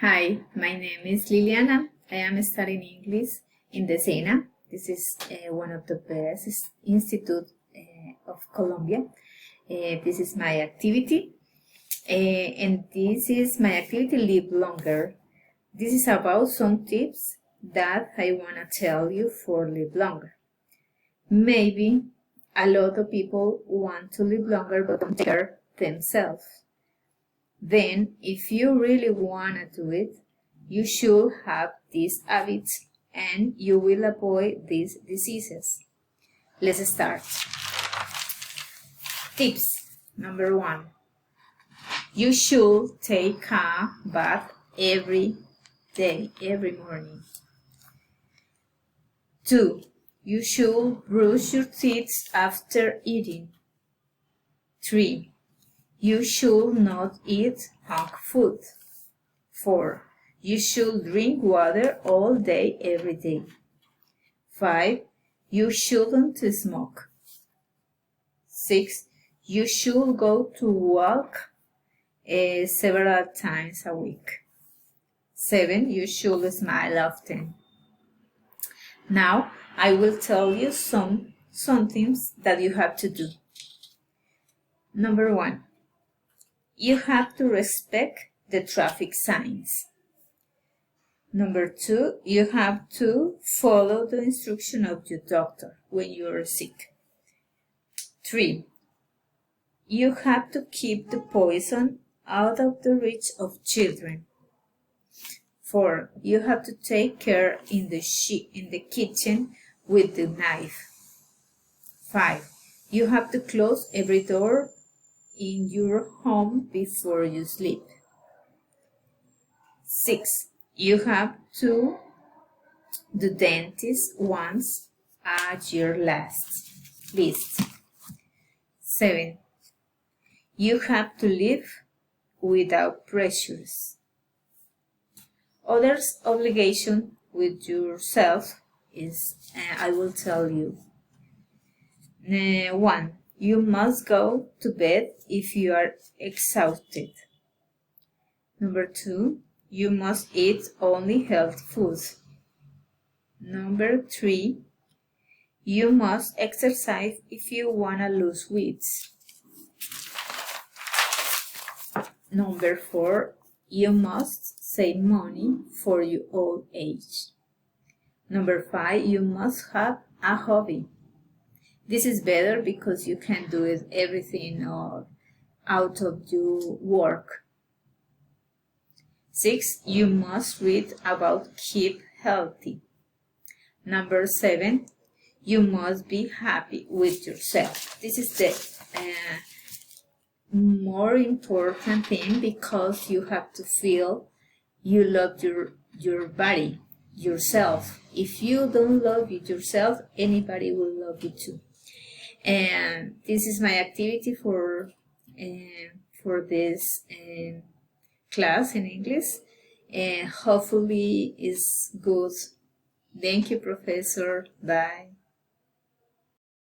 Hi, my name is Liliana. I am studying English in the SENA. This is one of the best institutes of Colombia. This is my activity, and this is my activity Live Longer. This is about some tips that I want to tell you for live longer. Maybe a lot of people want to live longer but don't take care of themselves. Then, if you really want to do it, you should have these habits and you will avoid these diseases. Let's start. Tips. Number 1. You should take a bath every day, every morning. 2. You should brush your teeth after eating. 3. You should not eat junk food. 4. You should drink water all day, every day. 5. You shouldn't smoke. 6. You should go to walk several times a week. 7. You should smile often. Now, I will tell you some things that you have to do. Number 1. You have to respect the traffic signs. Number 2, you have to follow the instruction of your doctor when you are sick. 3, you have to keep the poison out of the reach of children. 4, you have to take care in the kitchen with the knife. 5, you have to close every door in your home before you sleep. 6, you have to the dentist once at your last list. 7, you have to live without pressures. Others' obligation with yourself is, I will tell you. 1, you must go to bed if you are exhausted. Number 2, you must eat only healthy foods. Number 3, you must exercise if you want to lose weight. Number 4, you must save money for your old age. Number 5, you must have a hobby. This is better because you can do it everything out of your work. 6, you must read about keep healthy. Number 7, you must be happy with yourself. This is the more important thing because you have to feel you love your body, yourself. If you don't love yourself, anybody will love you too. And this is my activity for this class in English, and hopefully it's good. Thank you, Professor. Bye.